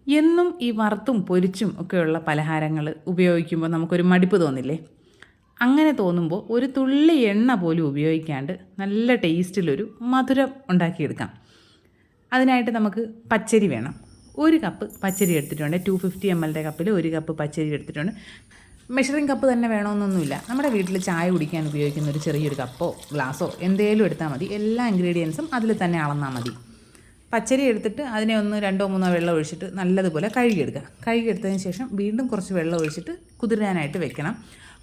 എന്നും ഈ വറുത്തും പൊരിച്ചും ഒക്കെയുള്ള പലഹാരങ്ങൾ ഉപയോഗിക്കുമ്പോൾ നമുക്കൊരു മടുപ്പ് തോന്നില്ലേ? അങ്ങനെ തോന്നുമ്പോൾ ഒരു തുള്ളി എണ്ണ പോലും ഉപയോഗിക്കാണ്ട് നല്ല ടേസ്റ്റിലൊരു മധുരം ഉണ്ടാക്കിയെടുക്കാം. അതിനായിട്ട് നമുക്ക് പച്ചരി വേണം. 1 കപ്പ് പച്ചരി എടുത്തിട്ടുണ്ട്. 250 ml കപ്പിൽ 1 കപ്പ് പച്ചരി എടുത്തിട്ടുണ്ട്. മെഷറിംഗ് കപ്പ് തന്നെ വേണമെന്നൊന്നുമില്ല. നമ്മുടെ വീട്ടിൽ ചായ കുടിക്കാൻ ഉപയോഗിക്കുന്ന ഒരു ചെറിയൊരു കപ്പോ ഗ്ലാസ്സോ എന്തേലും എടുത്താൽ മതി. എല്ലാ ഇൻഗ്രീഡിയൻസും അതിൽ തന്നെ അളന്നാൽ മതി. പച്ചരി എടുത്തിട്ട് അതിനെ ഒന്ന് 2 3 വെള്ളം ഒഴിച്ചിട്ട് നല്ലതുപോലെ കഴുകിയെടുക്കുക. കഴുകിയെടുത്തതിന് ശേഷം വീണ്ടും കുറച്ച് വെള്ളം ഒഴിച്ചിട്ട് കുതിരാനായിട്ട് വെക്കണം.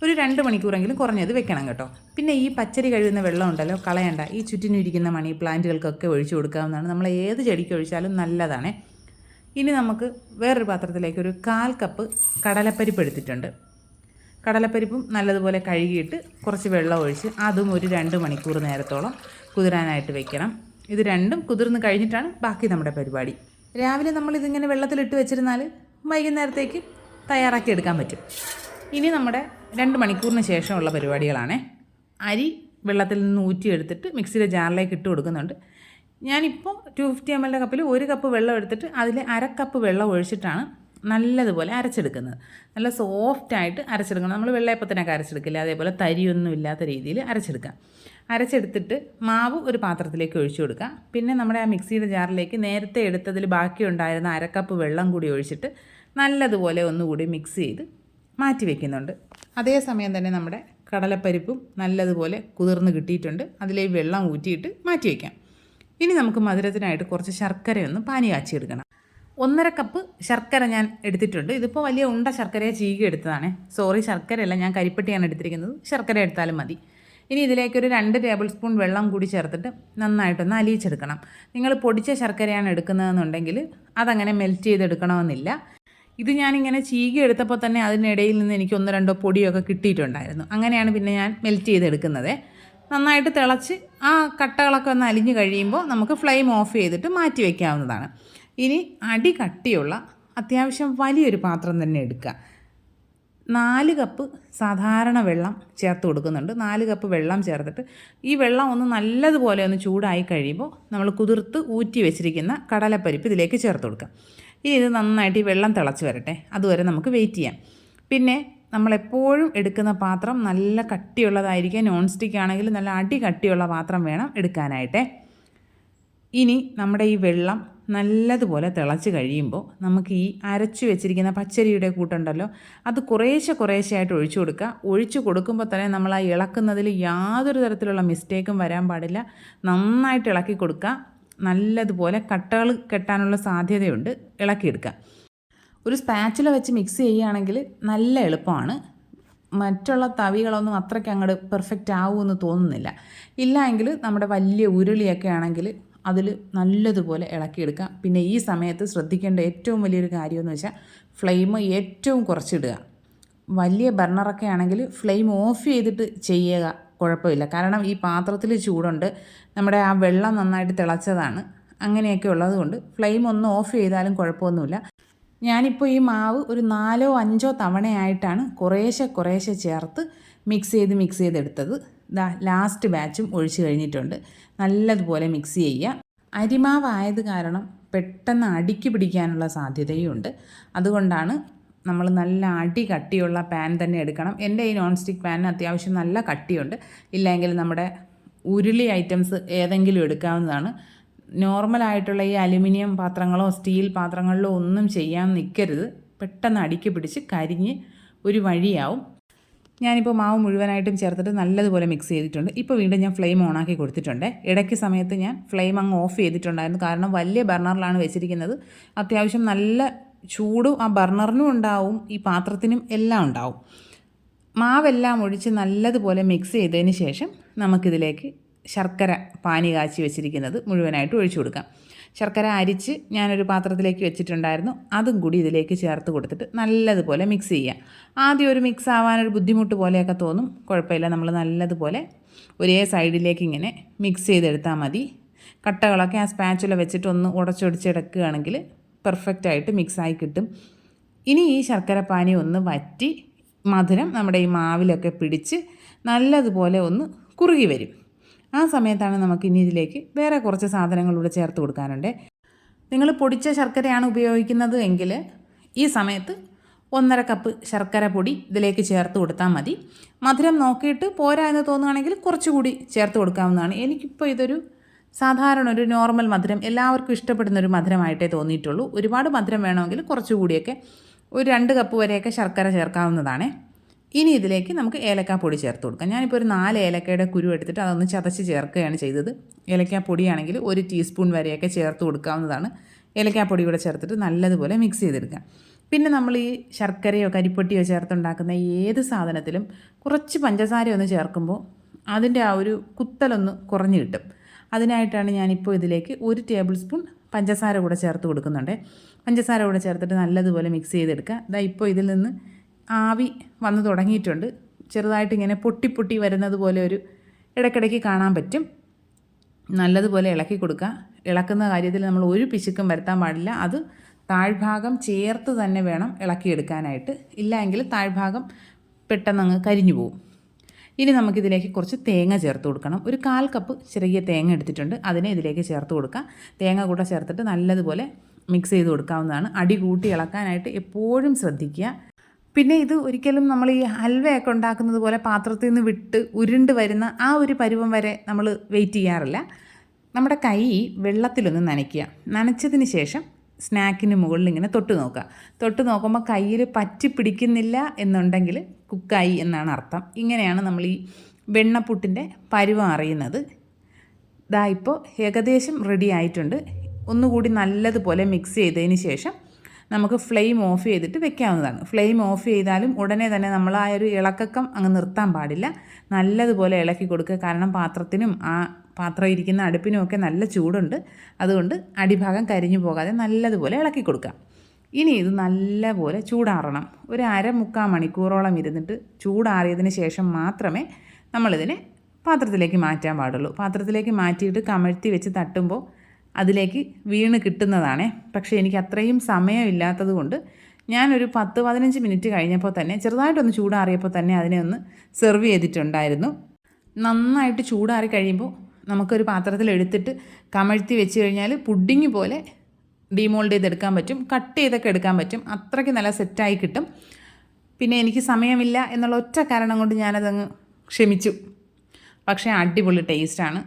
ഒരു 2 മണിക്കൂറെങ്കിലും കുറഞ്ഞത് വെക്കണം കേട്ടോ. പിന്നെ ഈ പച്ചരി കഴുകുന്ന വെള്ളം ഉണ്ടല്ലോ, കളയണ്ട. ഈ ചുറ്റിനും ഇരിക്കുന്ന മണി പ്ലാന്റുകൾക്കൊക്കെ ഒഴിച്ചു കൊടുക്കാവുന്നതാണ്. നമ്മൾ ഏത് ചെടിക്ക് ഒഴിച്ചാലും നല്ലതാണ്. ഇനി നമുക്ക് വേറൊരു പാത്രത്തിലേക്ക് ഒരു 1/4 കപ്പ് കടലപ്പരിപ്പ് എടുത്തിട്ടുണ്ട്. കടലപ്പരിപ്പും നല്ലതുപോലെ കഴുകിയിട്ട് കുറച്ച് വെള്ളം ഒഴിച്ച് അതും ഒരു 2 മണിക്കൂർ നേരത്തോളം കുതിരാനായിട്ട് വെക്കണം. ഇത് രണ്ടും കുതിർന്ന് കഴിഞ്ഞിട്ടാണ് ബാക്കി നമ്മുടെ പരിപാടി. രാവിലെ നമ്മളിതിങ്ങനെ വെള്ളത്തിലിട്ട് വെച്ചിരുന്നാൽ വൈകുന്നേരത്തേക്ക് തയ്യാറാക്കി എടുക്കാൻ പറ്റും. ഇനി നമ്മുടെ 2 മണിക്കൂറിന് ശേഷമുള്ള പരിപാടികളാണ്. അരി വെള്ളത്തിൽ നിന്ന് ഊറ്റിയെടുത്തിട്ട് മിക്സിയുടെ ജാറിലേക്ക് ഇട്ട് കൊടുക്കുന്നുണ്ട്. ഞാനിപ്പോൾ 250 ml കപ്പിൽ 1 കപ്പ് വെള്ളം എടുത്തിട്ട് അതിൽ 1/2 കപ്പ് വെള്ളം ഒഴിച്ചിട്ടാണ് നല്ലതുപോലെ അരച്ചെടുക്കുന്നത്. നല്ല സോഫ്റ്റായിട്ട് അരച്ചെടുക്കണം. നമ്മൾ വെള്ളയപ്പത്തിനൊക്കെ അരച്ചെടുക്കില്ല, അതേപോലെ തരിയൊന്നും ഇല്ലാത്ത രീതിയിൽ അരച്ചെടുക്കാം. അരച്ചെടുത്തിട്ട് മാവ് ഒരു പാത്രത്തിലേക്ക് ഒഴിച്ചു കൊടുക്കുക. പിന്നെ നമ്മുടെ ആ മിക്സിയുടെ ജാറിലേക്ക് നേരത്തെ എടുത്തതിൽ ബാക്കി ഉണ്ടായിരുന്ന 1/2 കപ്പ് വെള്ളം കൂടി ഒഴിച്ചിട്ട് നല്ലതുപോലെ ഒന്നുകൂടി മിക്സ് ചെയ്ത് മാറ്റി വയ്ക്കുന്നുണ്ട്. അതേസമയം തന്നെ നമ്മുടെ കടലപ്പരിപ്പും നല്ലതുപോലെ കുതിർന്ന് കിട്ടിയിട്ടുണ്ട്. അതിലേക്ക് വെള്ളം ഊറ്റിയിട്ട് മാറ്റി വയ്ക്കാം. ഇനി നമുക്ക് മധുരത്തിനായിട്ട് കുറച്ച് ശർക്കരയൊന്ന് പാനി കാച്ചിയെടുക്കണം. 1/2 കപ്പ് ശർക്കര ഞാൻ എടുത്തിട്ടുണ്ട്. ഇതിപ്പോൾ വലിയ ഉണ്ട ശർക്കരയെ ചീകി എടുത്തതാണ്. ശർക്കരയല്ല, ഞാൻ കരിപ്പെട്ടിയാണ് എടുത്തിരിക്കുന്നത്. ശർക്കര എടുത്താലും മതി. ഇനി ഇതിലേക്കൊരു 2 ടേബിൾ സ്പൂൺ വെള്ളം കൂടി ചേർത്തിട്ട് നന്നായിട്ടൊന്ന് അലിയിച്ചെടുക്കണം. നിങ്ങൾ പൊടിച്ച ശർക്കരയാണ് എടുക്കുന്നതെന്നുണ്ടെങ്കിൽ അതങ്ങനെ മെൽറ്റ് ചെയ്തെടുക്കണമെന്നില്ല. ഇത് ഞാനിങ്ങനെ ചീകി എടുത്തപ്പോൾ തന്നെ അതിനിടയിൽ നിന്ന് എനിക്ക് 1-2 പൊടിയൊക്കെ കിട്ടിയിട്ടുണ്ടായിരുന്നു. അങ്ങനെയാണ് പിന്നെ ഞാൻ മെൽറ്റ് ചെയ്തെടുക്കുന്നത്. നന്നായിട്ട് തിളച്ച് ആ കട്ടകളൊക്കെ ഒന്ന് അലിഞ്ഞ് കഴിയുമ്പോൾ നമുക്ക് ഫ്ലെയിം ഓഫ് ചെയ്തിട്ട് മാറ്റി വയ്ക്കാവുന്നതാണ്. ഇനി അടി കട്ടിയുള്ള അത്യാവശ്യം വലിയൊരു പാത്രം തന്നെ എടുക്കുക. 4 കപ്പ് സാധാരണ വെള്ളം ചേർത്ത് കൊടുക്കുന്നുണ്ട്. 4 കപ്പ് വെള്ളം ചേർത്തിട്ട് ഈ വെള്ളം ഒന്ന് നല്ലതുപോലെ ഒന്ന് ചൂടായി കഴിയുമ്പോൾ നമ്മൾ കുതിർത്ത് ഊറ്റി വെച്ചിരിക്കുന്ന കടലപ്പരിപ്പ് ഇതിലേക്ക് ചേർത്ത് കൊടുക്കാം. ഇനി ഇത് നന്നായിട്ട് ഈ വെള്ളം തിളച്ച് വരട്ടെ. അതുവരെ നമുക്ക് വെയിറ്റ് ചെയ്യാം. പിന്നെ നമ്മളെപ്പോഴും എടുക്കുന്ന പാത്രം നല്ല കട്ടിയുള്ളതായിരിക്കും. നോൺ സ്റ്റിക്ക് ആണെങ്കിൽ നല്ല അടി കട്ടിയുള്ള പാത്രം വേണം എടുക്കാനായിട്ട്. ഇനി നമ്മുടെ ഈ വെള്ളം നല്ലതുപോലെ തിളച്ച് കഴിയുമ്പോൾ നമുക്ക് ഈ അരച്ചു വെച്ചിരിക്കുന്ന പച്ചരിയുടെ കൂട്ടുണ്ടല്ലോ, അത് കുറേശ്ശെയായിട്ട് ഒഴിച്ചു കൊടുക്കുക. ഒഴിച്ചു കൊടുക്കുമ്പോൾ തന്നെ നമ്മൾ ആ ഇളക്കുന്നതിൽ യാതൊരു തരത്തിലുള്ള മിസ്റ്റേക്കും വരാൻ പാടില്ല. നന്നായിട്ട് ഇളക്കി കൊടുക്കുക. നല്ലതുപോലെ കട്ടകൾ കെട്ടാനുള്ള സാധ്യതയുണ്ട്. ഇളക്കിയെടുക്കുക. ഒരു സ്പാച്ചുല വെച്ച് മിക്സ് ചെയ്യുകയാണെങ്കിൽ നല്ല എളുപ്പമാണ്. മറ്റുള്ള തവികളൊന്നും അത്രയ്ക്ക് അങ്ങോട്ട് പെർഫെക്റ്റ് ആവുമെന്ന് തോന്നുന്നില്ല. ഇല്ല എങ്കിൽ നമ്മുടെ വലിയ ഉരുളിയൊക്കെ ആണെങ്കിൽ അതിൽ നല്ലതുപോലെ ഇളക്കിയെടുക്കാം. പിന്നെ ഈ സമയത്ത് ശ്രദ്ധിക്കേണ്ട ഏറ്റവും വലിയൊരു കാര്യമെന്ന് വെച്ചാൽ ഫ്ലെയിം ഏറ്റവും കുറച്ചിടുക. വലിയ ബർണറൊക്കെ ആണെങ്കിൽ ഫ്ലെയിം ഓഫ് ചെയ്തിട്ട് ചെയ്യുക, കുഴപ്പമില്ല. കാരണം ഈ പാത്രത്തിൽ ചൂടുണ്ട്, നമ്മുടെ ആ വെള്ളം നന്നായിട്ട് തിളച്ചതാണ്. അങ്ങനെയൊക്കെ ഉള്ളതുകൊണ്ട് ഫ്ലെയിം ഒന്ന് ഓഫ് ചെയ്താലും കുഴപ്പമൊന്നുമില്ല. ഞാനിപ്പോൾ ഈ മാവ് ഒരു 4 5 തവണയായിട്ടാണ് കുറേശ്ശെ ചേർത്ത് മിക്സ് ചെയ്തെടുത്തത്. ലാസ്റ്റ് ബാച്ചും ഒഴിച്ച് കഴിഞ്ഞിട്ടുണ്ട്. നല്ലതുപോലെ മിക്സ് ചെയ്യുക. അരിമാവായത് കാരണം പെട്ടെന്ന് അടിക്ക് പിടിക്കാനുള്ള സാധ്യതയുണ്ട്. അതുകൊണ്ടാണ് നമ്മൾ നല്ല അടി കട്ടിയുള്ള പാൻ തന്നെ എടുക്കണം. എൻ്റെ ഈ നോൺ സ്റ്റിക്ക് പാനിന് അത്യാവശ്യം നല്ല കട്ടിയുണ്ട്. ഇല്ലെങ്കിൽ നമ്മുടെ ഉരുളി ഐറ്റംസ് ഏതെങ്കിലും എടുക്കാവുന്നതാണ്. നോർമലായിട്ടുള്ള ഈ അലുമിനിയം പാത്രങ്ങളോ സ്റ്റീൽ പാത്രങ്ങളിലോ ഒന്നും ചെയ്യാൻ നിൽക്കരുത്. പെട്ടെന്ന് അടിക്ക് പിടിച്ച് കരിഞ്ഞ് ഒരു വഴിയാവും. ഞാനിപ്പോൾ മാവ് മുഴുവനായിട്ടും ചേർത്തിട്ട് നല്ലതുപോലെ മിക്സ് ചെയ്തിട്ടുണ്ട്. ഇപ്പോൾ വീണ്ടും ഞാൻ ഫ്ലെയിം ഓണാക്കി കൊടുത്തിട്ടുണ്ട്. ഇടയ്ക്ക് സമയത്ത് ഞാൻ ഫ്ലെയിം അങ്ങ് ഓഫ് ചെയ്തിട്ടുണ്ടായിരുന്നു. കാരണം വലിയ ബർണറിലാണ് വെച്ചിരിക്കുന്നത്. അത്യാവശ്യം നല്ല ചൂടും ആ ബർണറിനും ഉണ്ടാവും, ഈ പാത്രത്തിനും എല്ലാം ഉണ്ടാവും. മാവെല്ലാം ഒഴിച്ച് നല്ലതുപോലെ മിക്സ് ചെയ്തതിന് ശേഷം നമുക്കിതിലേക്ക് ശർക്കര പാനി കാച്ചി വെച്ചിരിക്കുന്നത് മുഴുവനായിട്ട് ഒഴിച്ചു കൊടുക്കാം. ശർക്കര അരിച്ച് ഞാനൊരു പാത്രത്തിലേക്ക് വെച്ചിട്ടുണ്ടായിരുന്നു. അതും കൂടി ഇതിലേക്ക് ചേർത്ത് കൊടുത്തിട്ട് നല്ലതുപോലെ മിക്സ് ചെയ്യുക. ആദ്യം ഒരു മിക്സ് ആവാനൊരു ബുദ്ധിമുട്ട് പോലെയൊക്കെ തോന്നും. കുഴപ്പമില്ല, നമ്മൾ നല്ലതുപോലെ ഒരേ സൈഡിലേക്ക് ഇങ്ങനെ മിക്സ് ചെയ്തെടുത്താൽ മതി. കട്ടകളൊക്കെ ആ സ്പാച്ചുല വെച്ചിട്ട് ഒന്ന് ഉടച്ചൊടിച്ചെടുക്കുകയാണെങ്കിൽ പെർഫെക്റ്റായിട്ട് മിക്സായി കിട്ടും. ഇനി ഈ ശർക്കര പാനി ഒന്ന് വറ്റി മധുരം നമ്മുടെ ഈ മാവിലൊക്കെ പിടിച്ച് നല്ലതുപോലെ ഒന്ന് കുറുകി വരും. ആ സമയത്താണ് നമുക്ക് ഇനി ഇതിലേക്ക് വേറെ കുറച്ച് സാധനങ്ങളിലൂടെ ചേർത്ത് കൊടുക്കാനുണ്ട്. നിങ്ങൾ പൊടിച്ച ശർക്കരയാണ് ഉപയോഗിക്കുന്നത് എങ്കിൽ ഈ സമയത്ത് 1.5 കപ്പ് ശർക്കര പൊടി ഇതിലേക്ക് ചേർത്ത് കൊടുത്താൽ മതി. മധുരം നോക്കിയിട്ട് പോരാ എന്ന് തോന്നുകയാണെങ്കിൽ കുറച്ചുകൂടി ചേർത്ത് കൊടുക്കാവുന്നതാണ്. എനിക്കിപ്പോൾ ഇതൊരു സാധാരണ ഒരു നോർമൽ മധുരം, എല്ലാവർക്കും ഇഷ്ടപ്പെടുന്നൊരു മധുരമായിട്ടേ തോന്നിയിട്ടുള്ളൂ. ഒരുപാട് മധുരം വേണമെങ്കിൽ കുറച്ചുകൂടിയൊക്കെ ഒരു 2 കപ്പ് വരെയൊക്കെ ശർക്കര ചേർക്കാവുന്നതാണ്. ഇനി ഇതിലേക്ക് നമുക്ക് ഏലക്കാപ്പൊടി ചേർത്ത് കൊടുക്കാം. ഞാനിപ്പോൾ ഒരു 4 ഏലക്കയുടെ കുരു എടുത്തിട്ട് അതൊന്ന് ചതച്ച് ചേർക്കുകയാണ് ചെയ്തത്. ഏലക്കാപ്പൊടിയാണെങ്കിൽ 1 ടീസ്പൂൺ വരെയൊക്കെ ചേർത്ത് കൊടുക്കാവുന്നതാണ്. ഏലക്കാപ്പൊടി കൂടെ ചേർത്തിട്ട് നല്ലതുപോലെ മിക്സ് ചെയ്തെടുക്കാം. പിന്നെ നമ്മൾ ഈ ശർക്കരയോ കരിപ്പൊട്ടിയോ ചേർത്തുണ്ടാക്കുന്ന ഏത് സാധനത്തിലും കുറച്ച് പഞ്ചസാര ഒന്ന് ചേർക്കുമ്പോൾ അതിൻ്റെ ആ ഒരു കുത്തലൊന്ന് കുറഞ്ഞു കിട്ടും. അതിനായിട്ടാണ് ഞാനിപ്പോൾ ഇതിലേക്ക് 1 ടേബിൾ സ്പൂൺ പഞ്ചസാര കൂടെ ചേർത്ത് കൊടുക്കുന്നുണ്ട്. പഞ്ചസാര കൂടെ ചേർത്തിട്ട് നല്ലതുപോലെ മിക്സ് ചെയ്തെടുക്കുക. ഇതാ ഇപ്പോൾ ഇതിൽ നിന്ന് ആവി വന്ന് തുടങ്ങിയിട്ടുണ്ട്. ചെറുതായിട്ട് ഇങ്ങനെ പൊട്ടി വരുന്നത് പോലെ ഒരു ഇടയ്ക്കിടയ്ക്ക് കാണാൻ പറ്റും. നല്ലതുപോലെ ഇളക്കി കൊടുക്കുക. ഇളക്കുന്ന കാര്യത്തിൽ നമ്മൾ ഒരു പിശുക്കും വരുത്താൻ പാടില്ല. അത് താഴ്ഭാഗം ചേർത്ത് തന്നെ വേണം ഇളക്കിയെടുക്കാനായിട്ട്. ഇല്ലെങ്കിൽ താഴ്ഭാഗം പെട്ടെന്ന് അങ്ങ് കരിഞ്ഞു പോകും. ഇനി നമുക്കിതിലേക്ക് കുറച്ച് തേങ്ങ ചേർത്ത് കൊടുക്കണം. ഒരു 1/4 കപ്പ് ചെറിയ തേങ്ങ എടുത്തിട്ടുണ്ട്. അതിനെ ഇതിലേക്ക് ചേർത്ത് കൊടുക്കാം. തേങ്ങ കൂടെ ചേർത്തിട്ട് നല്ലതുപോലെ മിക്സ് ചെയ്ത് കൊടുക്കാവുന്നതാണ്. അടി കൂട്ടി ഇളക്കാനായിട്ട് എപ്പോഴും ശ്രദ്ധിക്കുക. പിന്നെ ഇത് ഒരിക്കലും നമ്മൾ ഈ ഹൽവയൊക്കെ ഉണ്ടാക്കുന്നത് പോലെ പാത്രത്തിൽ നിന്ന് വിട്ട് ഉരുണ്ട് വരുന്ന ആ ഒരു പരുവം വരെ നമ്മൾ വെയിറ്റ് ചെയ്യാറില്ല. നമ്മുടെ കൈ വെള്ളത്തിലൊന്ന് നനയ്ക്കുക. നനച്ചതിന് ശേഷം സ്നാക്കിന് മുകളിൽ ഇങ്ങനെ തൊട്ട് നോക്കുക. തൊട്ട് നോക്കുമ്പോൾ കയ്യിൽ പറ്റി പിടിക്കുന്നില്ല എന്നുണ്ടെങ്കിൽ കുക്കായി എന്നാണ് അർത്ഥം. ഇങ്ങനെയാണ് നമ്മൾ ഈ വെണ്ണപ്പുട്ടിൻ്റെ പരുവം അറിയുന്നത്. ദാ ഇപ്പോൾ ഏകദേശം റെഡി ആയിട്ടുണ്ട്. ഒന്നുകൂടി നല്ലതുപോലെ മിക്സ് ചെയ്തതിന് ശേഷം നമുക്ക് ഫ്ലെയിം ഓഫ് ചെയ്തിട്ട് വെക്കാവുന്നതാണ്. ഫ്ലെയിം ഓഫ് ചെയ്താലും ഉടനെ തന്നെ നമ്മൾ ആ ഒരു ഇളക്കം അങ്ങ് നിർത്താൻ പാടില്ല. നല്ലതുപോലെ ഇളക്കി കൊടുക്കുക. കാരണം പാത്രത്തിനും ആ പാത്രം ഇരിക്കുന്ന അടുപ്പിനും ഒക്കെ നല്ല ചൂടുണ്ട്. അതുകൊണ്ട് അടിഭാഗം കരിഞ്ഞു പോകാതെ നല്ലതുപോലെ ഇളക്കി കൊടുക്കുക. ഇനി ഇത് നല്ലപോലെ ചൂടാറണം. ഒരു 1/2-3/4 മണിക്കൂറോളം ഇരുന്നിട്ട് ചൂടാറിയതിന് ശേഷം മാത്രമേ നമ്മളിതിനെ പാത്രത്തിലേക്ക് മാറ്റാൻ പാടുള്ളൂ. പാത്രത്തിലേക്ക് മാറ്റിയിട്ട് കമഴ്ത്തി വെച്ച് തട്ടുമ്പോൾ അതിലേക്ക് വീണ് കിട്ടുന്നതാണ്. പക്ഷേ എനിക്ക് അത്രയും സമയമില്ലാത്തത് കൊണ്ട് ഞാനൊരു 10-15 മിനിറ്റ് കഴിഞ്ഞപ്പോൾ തന്നെ ചെറുതായിട്ടൊന്ന് ചൂടാറിയപ്പോൾ തന്നെ അതിനെ ഒന്ന് സെർവ് ചെയ്തിട്ടുണ്ടായിരുന്നു. നന്നായിട്ട് ചൂടാറി കഴിയുമ്പോൾ നമുക്കൊരു പാത്രത്തിൽ എടുത്തിട്ട് കമഴ്ത്തി വെച്ച് കഴിഞ്ഞാൽ പുഡിങ് പോലെ ഡീമോൾഡ് ചെയ്തെടുക്കാൻ പറ്റും. കട്ട് ചെയ്തൊക്കെ എടുക്കാൻ പറ്റും. അത്രയ്ക്ക് നല്ല സെറ്റായി കിട്ടും. പിന്നെ എനിക്ക് സമയമില്ല എന്നുള്ള ഒറ്റ കാരണം കൊണ്ട് ഞാനതങ്ങ് ക്ഷമിച്ചു. പക്ഷേ അടിപൊളി ടേസ്റ്റാണ്.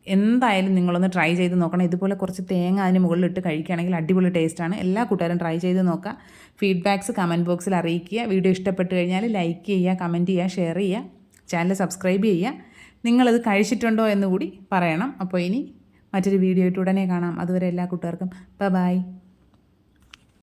എന്തായാലും നിങ്ങളൊന്ന് ട്രൈ ചെയ്ത് നോക്കണം. ഇതുപോലെ കുറച്ച് തേങ്ങ അതിന് മുകളിലിട്ട് കഴിക്കുകയാണെങ്കിൽ അടിപൊളി ടേസ്റ്റാണ്. എല്ലാ കൂട്ടുകാരും ട്രൈ ചെയ്ത് നോക്കുക. ഫീഡ്ബാക്ക്സ് കമൻറ്റ് ബോക്സിൽ അറിയിക്കുക. വീഡിയോ ഇഷ്ടപ്പെട്ട് കഴിഞ്ഞാൽ ലൈക്ക് ചെയ്യുക, കമൻറ്റ് ചെയ്യുക, ഷെയർ ചെയ്യുക, ചാനൽ സബ്സ്ക്രൈബ് ചെയ്യുക. നിങ്ങളിത് കഴിച്ചിട്ടുണ്ടോ എന്ന് കൂടി പറയണം. അപ്പോൾ ഇനി മറ്റൊരു വീഡിയോ ആയിട്ട് ഉടനെ കാണാം. അതുവരെ എല്ലാ കൂട്ടുകാർക്കും ബൈ.